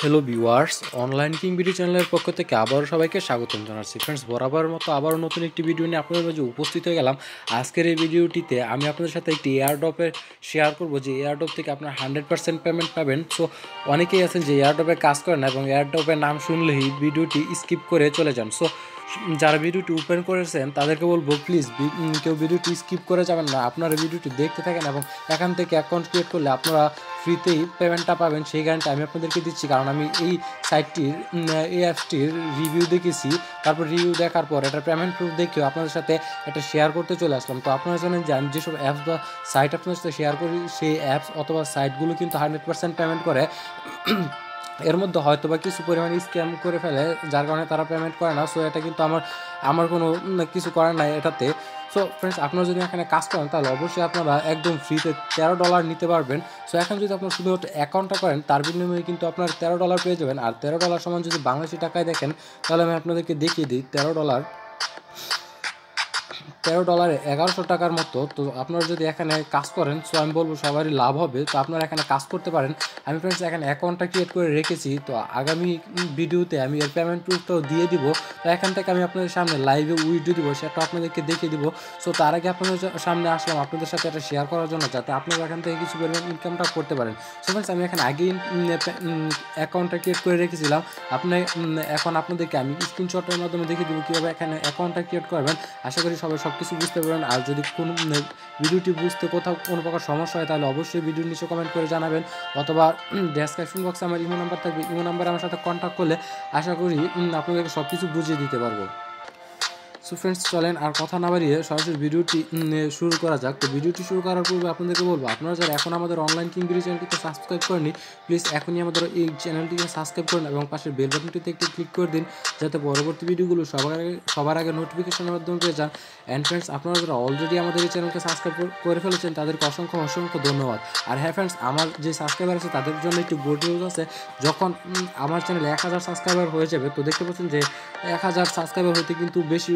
Hello viewers, online king video চ্যানেলের পক্ষ থেকে আবারও সবাইকে স্বাগতম জানাচ্ছি। ফ্রেন্ডস, বরাবরের মতো আবারও নতুন একটি ভিডিও নিয়ে আপনাদের মাঝে উপস্থিত হয়ে গেলাম। আজকের এই ভিডিওটিতে আমি আপনাদের সাথে একটি এয়ারড্রপের শেয়ার করব, যে এয়ারড্রপ থেকে আপনার 100% পেমেন্ট পাবেন। সো অনেকেই আছেন যে এয়ারড্রপে কাজ করেন না এবং এয়ারড্রপের নাম শুনলেই ভিডিওটি স্কিপ করে চলে যান। সো যারা ভিডিওটি ওপেন করেছেন তাদেরকে বলবো, প্লিজ কেউ ভিডিওটি স্কিপ করে যাবেন না, আপনারা ভিডিওটি দেখতে থাকেন এবং এখান থেকে অ্যাকাউন্ট ক্রিয়েট করলে আপনারা ফ্রিতেই পেমেন্টটা পাবেন, সেই গ্যারান্টি আমি আপনাদেরকে দিচ্ছি। কারণ আমি এই সাইটটির এই অ্যাপসটির রিভিউ দেখেছি, তারপর রিভিউ দেখার পর এটা পেমেন্ট প্রুফ দেখেও আপনাদের সাথে এটা শেয়ার করতে চলে আসলাম। তো আপনারা জানেন যে আমি যেসব অ্যাপস বা সাইট আপনাদের সাথে শেয়ার করি, সেই অ্যাপস অথবা সাইটগুলো কিন্তু 100% পেমেন্ট করে। এর মধ্যে হয়তো বা কিছু পরিমাণে স্ক্যাম করে ফেলে, যার কারণে তারা পেমেন্ট করে না। সো এটা কিন্তু আমার কোনো কিছু করার নাই এটাতে। সো ফ্রেন্ডস, আপনারা যদি এখানে কাজ করেন তাহলে অবশ্যই আপনারা একদম ফ্রিতে $13 নিতে পারবেন। সো এখন যদি আপনার শুধুমাত্র অ্যাকাউন্টটা করেন, তার বিনিময়ে কিন্তু আপনার $13 পেয়ে যাবেন। আর $13 সমান যদি বাংলাদেশি টাকায় দেখেন, তাহলে আমি আপনাদেরকে দেখিয়ে দিই। $13 1100 টাকার মতো। তো আপনারা যদি এখানে কাজ করেন, সো আমি বলবো সবারই লাভ হবে। তো আপনারা এখানে কাজ করতে পারেন। আমি ফ্রেন্ডস এখানে অ্যাকাউন্টটা ক্রিয়েট করে রেখেছি। তো আগামী ভিডিওতে আমি এর পেমেন্ট প্রুফটাও দিয়ে দিব। তো এখান থেকে আমি আপনাদের সামনে লাইভে উইডিও দিব, সেটা আপনাদেরকে দেখিয়ে দিব। সো তার আগে আপনাদের সামনে আসলাম আপনাদের সাথে এটা শেয়ার করার জন্য, যাতে আপনারা এখান থেকে কিছু পরিমাণ ইনকামটা করতে পারেন। সো ফ্রেন্ডস, আমি এখানে আগেই অ্যাকাউন্টটা ক্রিয়েট করে রেখেছিলাম। এখন আপনাদেরকে আমি স্ক্রিনশটের মাধ্যমে দেখিয়ে দিব কীভাবে এখানে অ্যাকাউন্টটা ক্রিয়েট করবেন। আশা করি সবাই সব কিছু বুঝতে পারবেন। আর যদি কোনো ভিডিওটি বুঝতে কোথাও কোনো প্রকার সমস্যা হয়, তাহলে অবশ্যই ভিডিওর নিচে কমেন্ট করে জানাবেন, অথবা ডেসক্রিপশন বক্সে আমার ইমো নাম্বার থাকবে, ইমো নাম্বারে আমার সাথে কন্ট্যাক্ট করলে আশা করি আপনাদেরকে সব কিছু বুঝিয়ে দিতে পারবো। সো ফ্রেন্ডস, চলেন আর কথা না বাড়িয়ে সরাসরি ভিডিওটি শুরু করা যাক। তো ভিডিওটি শুরু করার পূর্বে আপনাদেরকে বলবো, আপনারা যারা এখন আমাদের অনলাইন কিং ভিডিও চ্যানেলটিকে সাবস্ক্রাইব করেনি, প্লিজ এখনই আমাদের এই চ্যানেলটিকে সাবস্ক্রাইব করুন এবং পাশের বেল বাটনটিতে একটি ক্লিক করে দিন, যাতে পরবর্তী ভিডিওগুলো সবার আগে নোটিফিকেশনের মাধ্যমে পেয়ে যান। অ্যান্ড ফ্রেন্ডস, আপনারা যারা অলরেডি আমাদের এই চ্যানেলকে সাবস্ক্রাইব করে ফেলেছেন, তাদেরকে অসংখ্য ধন্যবাদ। আর হ্যাঁ ফ্রেন্ডস, আমার যে সাবস্ক্রাইবার আছে তাদের জন্য একটু গুড নিউজ আছে। যখন আমার চ্যানেলে 1000 সাবস্ক্রাইবার হয়ে যাবে, তো দেখতে পাচ্ছেন যে 1000 সাবস্ক্রাইবার হতে কিন্তু বেশি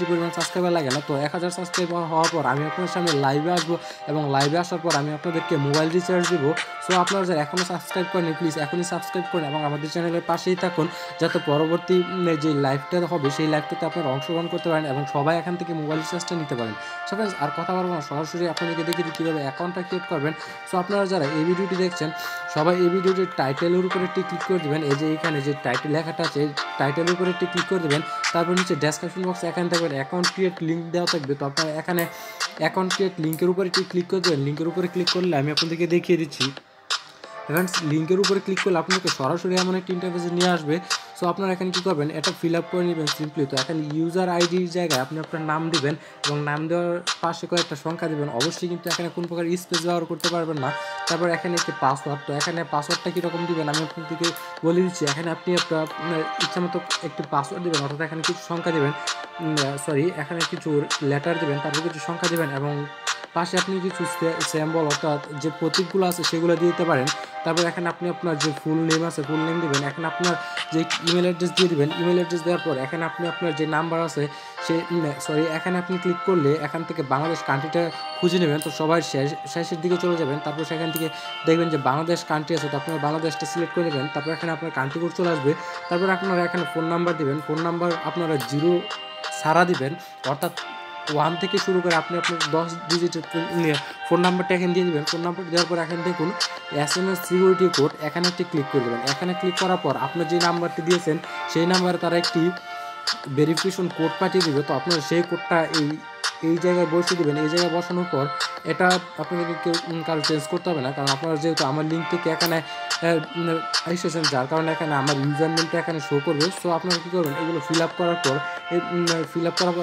পরিমাণ সাবস্ক্রাইবার লাগে না। তো 1000 সাবস্ক্রাইবার হওয়ার পর আমি আপনাদের সামনে লাইভে আসবো এবং লাইভে আসার পর আমি আপনাদেরকে মোবাইল রিচার্জ দিব। সো আপনারা যারা এখনও সাবস্ক্রাইব করেন, প্লিজ এখনই সাবস্ক্রাইব করুন এবং আমাদের চ্যানেলের পাশেই থাকুন, যাতে পরবর্তী যে লাইভটা হবে সেই লাইভটাতে আপনারা অংশগ্রহণ করতে পারেন এবং সবাই এখান থেকে মোবাইল রিচার্জটা নিতে পারেন। সো ফ্রেন্ডস, আর কথা বলবো না, সরাসরি আপনাদেরকে দেখিয়ে দিই কীভাবে অ্যাকাউন্টটা ক্রিয়েট করবেন। সো আপনারা যারা এই ভিডিওটি দেখছেন, সবাই এই ভিডিওটির টাইটেলের উপরে একটি ক্লিক করে দেবেন। এই যে এখানে যে টাইটেল লেখাটা আছে, টাইটেলের উপরে একটি ক্লিক করে দেবেন। তারপর নিচে ডেসক্রিপশন বক্সে এখানে থাকবে অ্যাকাউন্ট ক্রিয়েট লিঙ্ক দেওয়া থাকবে। তো আপনারা এখানে অ্যাকাউন্ট ক্রিয়েট লিঙ্কের উপরে একটি ক্লিক করে দেবেন। লিঙ্কের উপরে ক্লিক করলে আমি আপনাদেরকে দেখিয়ে দিচ্ছি। ফ্রেন্ডস, লিঙ্কের উপরে ক্লিক করলে আপনাকে সরাসরি এমন একটি ইন্টারফেসে নিয়ে আসবে। সো আপনারা এখানে কী করবেন, এটা ফিল আপ করে নেবেন সিম্পলি। তো এখানে ইউজার আইডির জায়গায় আপনি আপনার নাম দিবেন এবং নাম দেওয়ার পাশে কয়েকটা সংখ্যা দেবেন। অবশ্যই কিন্তু এখানে কোনো প্রকার স্পেস ব্যবহার করতে পারবেন না। তারপর এখানে একটি পাসওয়ার্ড। তো এখানে পাসওয়ার্ডটা কীরকম দিবেন আমি আপনাদেরকে বলে দিচ্ছি। এখানে আপনি আপনার ইচ্ছামতো একটি পাসওয়ার্ড দেবেন, অর্থাৎ এখানে কিছু সংখ্যা দেবেন, এখানে কিছু লেটার দেবেন, তারপর কিছু সংখ্যা দেবেন এবং পাশে আপনি কিছু সিম্বল অর্থাৎ যে প্রতীকগুলো আছে সেগুলো দিয়ে দিতে পারেন। তারপর এখানে আপনি আপনার যে ফুল নেম আছে ফুল নেম দেবেন। এখানে আপনার যে ইমেল অ্যাড্রেস দিয়ে দেবেন। ইমেল অ্যাড্রেস দেওয়ার পর এখানে আপনি আপনার যে নাম্বার আছে এখানে আপনি ক্লিক করলে এখান থেকে বাংলাদেশ কান্ট্রিটা খুঁজে নেবেন। তো সবাই শেষের দিকে চলে যাবেন। তারপর সেখান থেকে দেখবেন যে বাংলাদেশ কান্ট্রি আছে, তো আপনার বাংলাদেশটা সিলেক্ট করে নেবেন। তারপর এখানে আপনার কান্ট্রি কোড চলে আসবে। তারপর আপনারা এখানে ফোন নাম্বার দেবেন। ফোন নাম্বার আপনারা 0 ছাড়া দিবেন, অর্থাৎ 1 থেকে শুরু করে আপনি আপনার 10 ডিজিটের ফোন নাম্বারটা এখানে দিয়ে দেবেন। ফোন নাম্বার দেওয়ার পর এখানে দেখুন SMS সিকিউরিটি কোড, এখানে একটি ক্লিক করে দেবেন। এখানে ক্লিক করার পর আপনার যে নাম্বারটি দিয়েছেন সেই নাম্বারে তারা একটি ভেরিফিকেশন কোড পাঠিয়ে দেবে। তো আপনারা সেই কোডটা এই জায়গায় বসিয়ে দেবেন। এই জায়গায় বসানোর পর এটা আপনাদেরকে কারো চেঞ্জ করতে হবে না, কারণ আপনারা যেহেতু আমার লিঙ্ক থেকে এখানে এসেছেন, যার কারণে এখানে আমার ইউজার নেমটা এখানে শো করবে। সো আপনারা কী করবেন, এগুলো ফিল আপ করার পর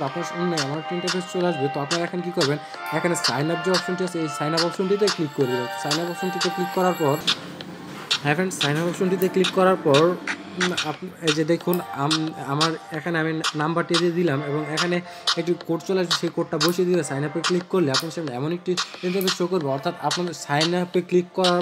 আপনার সামনে আমার একটা ইন্টারফেস চলে আসবে। তো আপনারা এখানে কী করবেন, এখানে সাইন আপ যে অপশনটি আছে এই সাইন আপ অপশনটিতে ক্লিক করে দেবেন। সাইন আপ অপশনটিতে ক্লিক করার পর সাইন আপ অপশনটিতে ক্লিক করার পর এই যে দেখুন আমার এখানে আমি নাম্বারটি দিয়ে দিলাম এবং এখানে একটি কোড চলে আসবে। সেই কোডটা বসিয়ে দিলে সাইন আপে ক্লিক করলে আপনার সামনে এমন একটি ইন্টারফেস শো করবে, অর্থাৎ আপনাদের সাইন আপে ক্লিক করার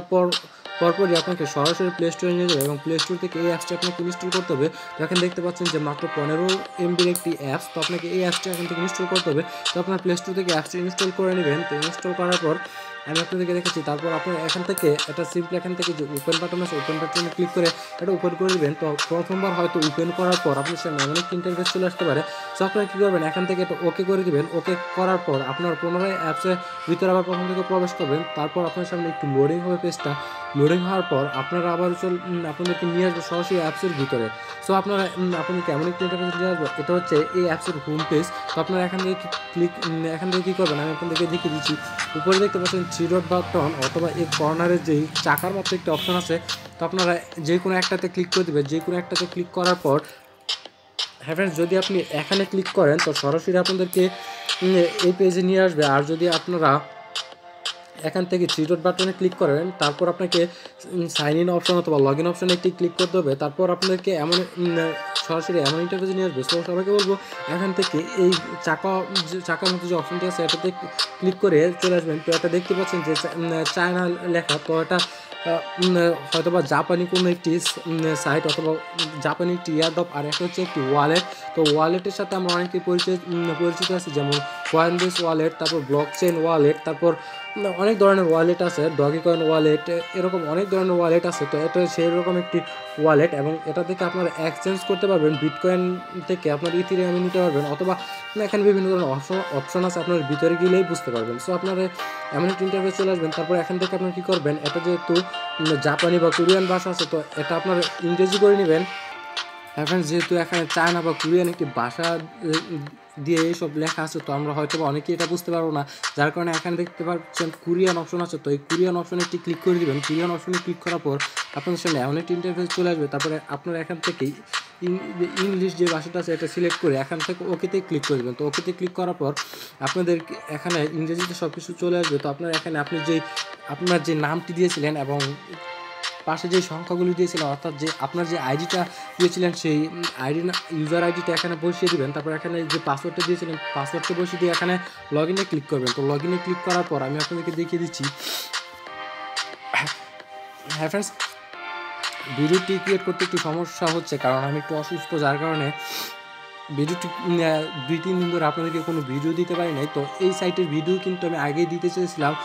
পরপরই আপনাকে সরাসরি প্লে স্টোরে নিয়ে যাবে এবং প্লে স্টোর থেকে এই অ্যাপসটি আপনাকে ইনস্টল করতে হবে। তো এখন দেখতে পাচ্ছেন যে মাত্র 15 MBর একটি অ্যাপস। তো আপনাকে এই অ্যাপসটি এখান থেকে ইনস্টল করতে হবে। তো আপনার প্লে স্টোর থেকে অ্যাপসটি ইনস্টল করে নেবেন। তো ইনস্টল করার পর আমি আপনাদেরকে দেখাচ্ছি। তারপর আপনারা এখান থেকে এটা সিম্পলি এখান থেকে যে ওপেন বাটন আছে ওপেন বাটনে ক্লিক করে এটা ওপেন করে দেবেন। তো প্রথমবার হয়তো ওপেন করার পর আপনার সামনে এমন একটা ইন্টারফেস চলে আসতে পারে। সো আপনারা কী করবেন, এখান থেকে এটা ওকে করে দিবেন। ওকে করার পর আপনার পুনরায় অ্যাপসের ভিতরে আবার প্রথম থেকে প্রবেশ করবেন। তারপর আপনার সামনে একটু লোডিং হবে পেজটা। লোডিং হওয়ার পর আপনারা আবার আপনাদেরকে নিয়ে আসবে সরাসরি অ্যাপসের ভিতরে। সো আপনারা আপনাদেরকে এমন একটি ইন্টারফেস নিয়ে আসবে, এটা হচ্ছে এই অ্যাপসের হোম পেজ। তো আপনারা এখান থেকে এখান থেকে কী করবেন আমি আপনাদেরকে দেখিয়ে দিচ্ছি। উপরে দেখতে পাচ্ছেন 3 ডট বাটন অথবা এই কর্নারে যেই চাকার মতো একটি অপশন আছে। তো আপনারা যে কোনো একটাতে ক্লিক করে দেবেন। যে কোনো একটাতে ক্লিক করার পর হ্যাঁ ফ্রেন্ডস, যদি আপনি এখানে ক্লিক করেন তো সরাসরি আপনাদেরকে এই পেজে নিয়ে আসবে। আর যদি আপনারা এখান থেকে 3 ডট বাটনে ক্লিক করেন তারপর আপনাকে সাইন ইন অপশন অথবা লগ ইন অপশনে একটি ক্লিক করতে হবে। তারপর আপনাদেরকে এমন সরাসরি এমন ইন্টারফেসে নিয়ে আসবে। সো সবাইকে বলবো এখান থেকে এই চাকার মধ্যে যে অপশনটি আছে এটাতে ক্লিক করে চলে আসবেন। তো এটা দেখতে পাচ্ছেন যে চায়না লেখা। তো এটা হয়তো বা জাপানি কোনো একটি সাইট অথবা জাপানি একটি এয়ারড্রপ। আর একটা হচ্ছে একটি ওয়ালেট। তো ওয়ালেটের সাথে আমরা অনেকেই পরিচিত আছি, যেমন কয়েনবেস ওয়ালেট, তারপর ব্লকচেন ওয়ালেট, তারপর অনেক ধরনের ওয়ালেট আছে, ডগি কয়েন ওয়ালেট, এরকম অনেক ধরনের ওয়ালেট আছে। তো এটা সেই রকম একটি ওয়ালেট এবং এটা থেকে আপনারা এক্সচেঞ্জ করতে পারবেন। বিটকয়েন থেকে আপনার ইথেরিয়ামে নিতে পারবেন অথবা এখানে বিভিন্ন ধরনের অপশন আছে, আপনার ভিতরে গেলেই বুঝতে পারবেন। সো আপনারা এমন একটি ইন্টারফেস চলে আসবেন। তারপর এখান থেকে আপনারা কী করবেন, এটা যেহেতু জাপানি বা কোরিয়ান ভাষা আছে তো এটা আপনারা ইংরেজি করে নেবেন। এখন যেহেতু এখানে চায়না বা কোরিয়ান একটি ভাষা দিয়ে এইসব লেখা আছে তো আমরা হয়তো অনেকেই এটা বুঝতে পারবো না, যার কারণে এখানে দেখতে পাচ্ছেন কোরিয়ান অপশন আছে। তো এই কোরিয়ান অপশনে একটি ক্লিক করে দেবেন। কোরিয়ান অপশনে ক্লিক করার পর আপনাদের সামনে এমন একটি ইন্টারফেস চলে আসবে। তারপরে আপনারা এখান থেকেই ইংলিশ যে ভাষাটা আছে এটা সিলেক্ট করে এখান থেকে ওকেতে ক্লিক করে দেবেন। তো ওকেতে ক্লিক করার পর আপনাদের এখানে ইংরেজিতে সব কিছু চলে আসবে। তো আপনার এখানে আপনার যে নামটি দিয়েছিলেন এবং পাশে যে সংখ্যাগুলি দিয়েছিলেন অর্থাৎ যে আপনার যে আইডিটা দিয়েছিলেন সেই ইউজার আইডিটা এখানে বসিয়ে দেবেন। তারপর এখানে যে পাসওয়ার্ডটা দিয়েছিলেন পাসওয়ার্ডটা বসিয়ে দিয়ে এখানে লগ ইনে ক্লিক করবেন। তো লগ ইনে ক্লিক করার পর আমি আপনাদেরকে দেখিয়ে দিচ্ছি। হ্যাঁ ফ্রেন্ডস, ভিডিওটি ক্রিয়েট করতে একটু সমস্যা হচ্ছে কারণ আমি একটু অসুস্থ, যার কারণে ভিডিওটি 2-3 দিন ধরে আপনাদেরকে কোনো ভিডিও দিতে পারি নাই। তো এই সাইটের ভিডিও কিন্তু আমি আগেই দিতে চেয়েছিলাম,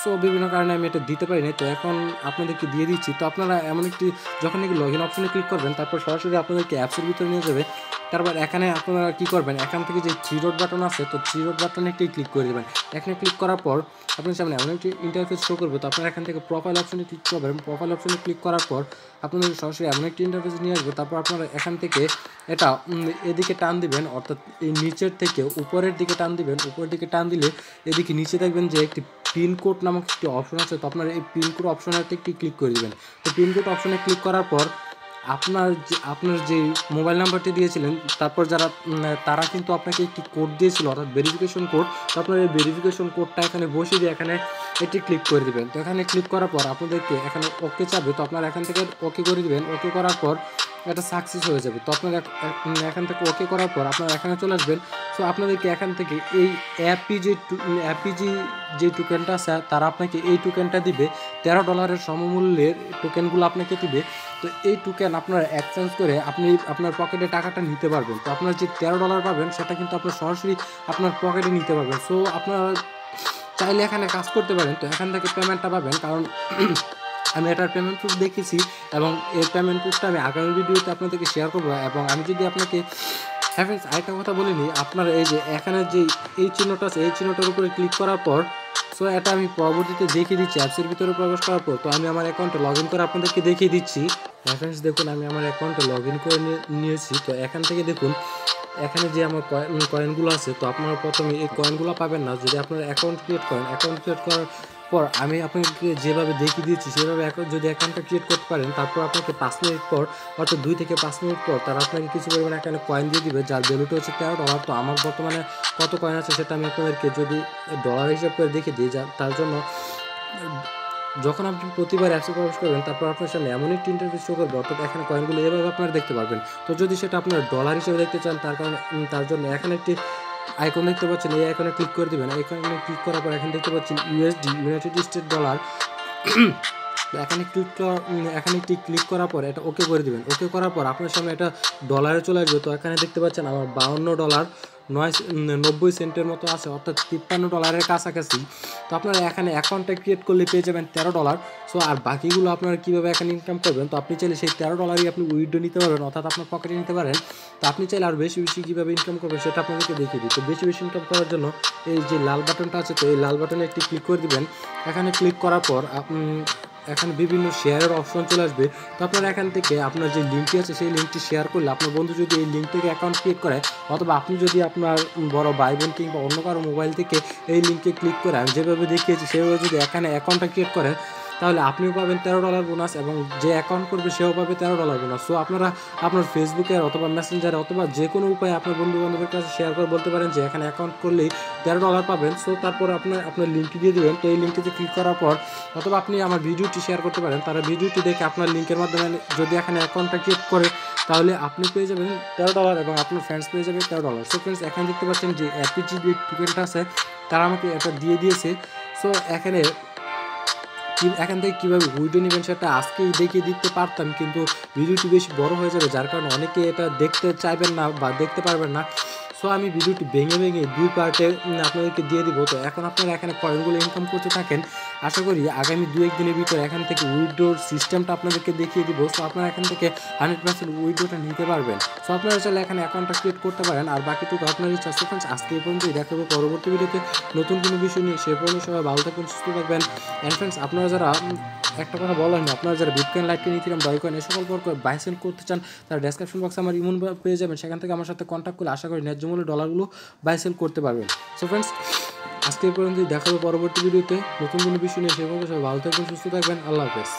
সো বিভিন্ন কারণে আমি এটা দিতে পারি নাই। তো এখন আপনাদেরকে দিয়ে দিচ্ছি। তো আপনারা এমন একটি যখন নাকি লগ ইন অপশনে ক্লিক করবেন তারপর সরাসরি আপনাদেরকে অ্যাপসের ভিতরে নিয়ে যাবে। তারপর এখানে আপনারা কী করবেন, এখান থেকে যে 3 ডট বাটন আছে তো 3 ডট বাটনে একটি ক্লিক করে দেবেন। এখানে ক্লিক করার পর আপনার সামনে এমন একটি ইন্টারফেস শো করবে। তো আপনারা এখান থেকে প্রোফাইল অপশনে ক্লিক করবেন। প্রোফাইল অপশনে ক্লিক করার পর আপনাদের সরাসরি এমন একটি ইন্টারফেস নিয়ে আসবে। তারপর আপনারা এখান থেকে এটা এদিকে টান দিবেন, অর্থাৎ এই নিচের থেকে উপরের দিকে টান দিবেন। উপরের দিকে টান দিলে এদিকে নিচে দেখবেন যে একটি পিনকোড নামক একটি অপশন আছে। তো আপনার এই পিনকোড অপশনেতে একটি ক্লিক করে দেবেন। তো পিনকোড অপশনে ক্লিক করার পর আপনার যে মোবাইল নাম্বারটি দিয়েছিলেন তারপর তারা কিন্তু আপনাকে একটি কোড দিয়েছিল অর্থাৎ ভেরিফিকেশন কোড। তো আপনার এই ভেরিফিকেশন কোডটা এখানে বসিয়ে দিয়ে এখানে এটি ক্লিক করে দেবেন। তো এখানে ক্লিক করার পর আপনাদেরকে এখানে ওকে চাবে। তো আপনারা এখান থেকে ওকে করে দেবেন। ওকে করার পর এটা সাকসেস হয়ে যাবে। তো আপনারা এখান থেকে ওকে করার পর আপনারা এখানে চলে আসবেন। সো আপনাদেরকে এখান থেকে এই অ্যাপিজি যে টোকেনটা আছে তারা আপনাকে এই টোকেনটা দিবে, $13 সমমূল্যের টোকেনগুলো আপনাকে দিবে। তো এই টোকেন আপনারা এক্সচেঞ্জ করে আপনি আপনার পকেটে টাকাটা নিতে পারবেন। তো আপনার যে $13 পাবেন সেটা কিন্তু আপনার সরাসরি আপনার পকেটে নিতে পারবেন। সো আপনারা চাইলে এখানে কাজ করতে পারেন। তো এখান থেকে পেমেন্টটা পাবেন, কারণ আমি এটার পেমেন্ট প্রুফ দেখেছি এবং এই পেমেন্ট প্রুফটা আমি আগামী ভিডিওতে আপনাদেরকে শেয়ার করবো। এবং আমি যদি আপনাকে হ্যাঁ ফ্রেন্ডস আরেকটা কথা বলে নিই, আপনার এই যে এখানে যে এই চিহ্নটা আছে এই চিহ্নটার উপরে ক্লিক করার পর সো এটা আমি পরবর্তীতে দেখিয়ে দিচ্ছি অ্যাপসের ভিতরে প্রবেশ করার পর। তো আমি আমার অ্যাকাউন্টে লগ ইন করে আপনাদেরকে দেখিয়ে দিচ্ছি। হ্যাঁ ফ্রেন্ডস, দেখুন আমি আমার অ্যাকাউন্টে লগ ইন করে নিয়েছি। তো এখান থেকে দেখুন এখানে যে আমার কয়েনগুলো আছে তো আপনারা প্রথমে এই কয়েনগুলো পাবেন না যদি আপনারা অ্যাকাউন্ট ক্রিয়েট করেন। অ্যাকাউন্ট ক্রিয়েট করার পর আমি আপনাকে যেভাবে দেখিয়ে দিয়েছি সেভাবে যদি অ্যাকাউন্টটা ক্রিয়েট করতে পারেন তারপর আপনাকে 5 মিনিট পর অর্থাৎ 2 থেকে 5 মিনিট পর তারা আপনাকে কিছু পরিমাণে এখানে কয়েন দিয়ে দিবে, যার ভ্যালুটা হচ্ছে $13। তো আমার বর্তমানে কত কয়েন আছে সেটা আমি আপনাদেরকে যদি ডলার হিসাব করে দেখিয়ে দিই, তার জন্য যখন আপনি প্রতিবার অ্যাপসে প্রবেশ করবেন তারপর আপনার সামনে এমন একটি ইন্টারফেস শো করবে, অর্থাৎ এখানে কয়েনগুলো এভাবে আপনারা দেখতে পারবেন। তো যদি সেটা আপনার ডলার হিসেবে দেখতে চান তার জন্য এখানে একটি আইকন দেখতে পাচ্ছেন, এই আইকনে ক্লিক করে দেবেন। আইকনে ক্লিক করার পর এখানে দেখতে পাচ্ছেন ইউএসডি, ইউনাইটেড স্টেট ডলার তো এখানে এখানে একটি ক্লিক করার পর এটা ওকে করে দিবেন। ওকে করার পর আপনার সামনে এটা ডলারে চলে আসবে। তো এখানে দেখতে পাচ্ছেন আমার $52.90 মতো আছে, অর্থাৎ $53 কাছাকাছি। তো আপনারা এখানে অ্যাকাউন্টটা ক্রিয়েট করলে পেয়ে যাবেন $13। সো আর বাকিগুলো আপনারা কীভাবে এখানে ইনকাম করবেন, তো আপনি চাইলে সেই $13 আপনি উইথড্র নিতে পারবেন, অর্থাৎ আপনার পকেটে নিতে পারেন। তো আপনি চাইলে আর বেশি বেশি কীভাবে ইনকাম করবেন সেটা আপনাদেরকে দেখিয়ে দিই। তো বেশি বেশি ইনকাম করার জন্য এই যে লাল বাটনটা আছে, তো এই লাল বাটনে একটি ক্লিক করে দিবেন। এখানে ক্লিক করার পর এখানে বিভিন্ন শেয়ারের অপশন চলে আসবে। তো আপনারা এখান থেকে আপনার যে লিঙ্কটি আছে সেই লিঙ্কটি শেয়ার করলে আপনার বন্ধু যদি এই লিঙ্ক থেকে অ্যাকাউন্ট ক্রিয়েট করে, অথবা আপনি যদি আপনার বড় ভাই বোন কিংবা অন্য কারো মোবাইল থেকে এই লিঙ্কে ক্লিক করে আমি যেভাবে দেখিয়েছি সেভাবে যদি এখানে অ্যাকাউন্টটা ক্রিয়েট করেন, তাহলে আপনিও পাবেন $13 বোনাস এবং যে অ্যাকাউন্ট করবে সেও পাবে $13 বোনাস। সো আপনারা আপনার ফেসবুকে অথবা মেসেঞ্জারে অথবা যে কোনো উপায়ে আপনার বন্ধু বান্ধবের কাছে শেয়ার করে বলতে পারেন যে এখানে অ্যাকাউন্ট করলেই $13 পাবেন। সো তারপর আপনার লিঙ্কটি দিয়ে দেবেন। তো এই লিঙ্কটিতে ক্লিক করার পর অথবা আপনি আমার ভিডিওটি শেয়ার করতে পারেন, তারা ভিডিওটি দেখে আপনার লিঙ্কের মাধ্যমে যদি এখানে অ্যাকাউন্টটা ক্রিয়েট করে তাহলে আপনি পেয়ে যাবেন $13 এবং আপনার ফ্রেন্ডস পেয়ে যাবে $13। সো ফ্রেন্ডস এখানে দেখতে পাচ্ছেন যে অ্যাপিজি যে টোকেনটা আছে তারা আমাকে এটা দিয়ে দিয়েছে। সো এখান থেকে কীভাবে উইড্রো নেবেন সেটা আজকেই দেখিয়ে দিতে পারতাম, কিন্তু ভিডিওটি বেশি বড় হয়ে যাবে, যার কারণে অনেকে এটা দেখতে চাইবেন না বা দেখতে পারবেন না। সো আমি ভিডিওটি ভেঙে 2 পার্টে আপনাদেরকে দিয়ে দিব। তো এখন আপনারা এখানে কয়েনগুলো ইনকাম করতে থাকেন। আশা করি আগামী 2-1 দিনের ভিতরে এখান থেকে উইথড্রোর সিস্টেমটা আপনাদেরকে দেখিয়ে দিব। সো আপনারা এখান থেকে 100% উইথড্রোটা নিতে পারবেন। সো আপনারা চাইলে এখানে অ্যাকাউন্টটা ক্রিয়েট করতে পারেন, আর বাকিটুকু আপনার ইচ্ছা। সো ফ্রেন্ডস আজকে এই পর্যন্তই, দেখা হবে পরবর্তী ভিডিওতে নতুন কোনো বিষয় নিয়ে। সে পর্যন্ত সবাই ভালো থাকবেন, সুস্থ থাকবেন। অ্যান্ড ফ্রেন্ডস আপনারা যারা একটা কথা বলা হয়নি, আপনারা যারা বিটকয়েন, লাইটকয়েন, ইথেরিয়াম, ডজকয়েন এ সকল বাই সেল করতে চান তারা ডেসক্রিপশন বক্সে আমার ইমো পেয়ে যাবেন, সেখান থেকে আমার সাথে কন্ট্যাক্ট করলে আশা করি ন্যায্য মূল্যে ডলারগুলো বাই সেল করতে পারবেন। সো ফ্রেন্ডস আজকে এই পর্যন্তই, দেখা হবে পরবর্তী ভিডিওতে নতুন কোনো বিষয় নিয়ে। সে পর্যন্ত সবাই ভালো থাকবেন, সুস্থ থাকবেন। আল্লাহ হাফেজ।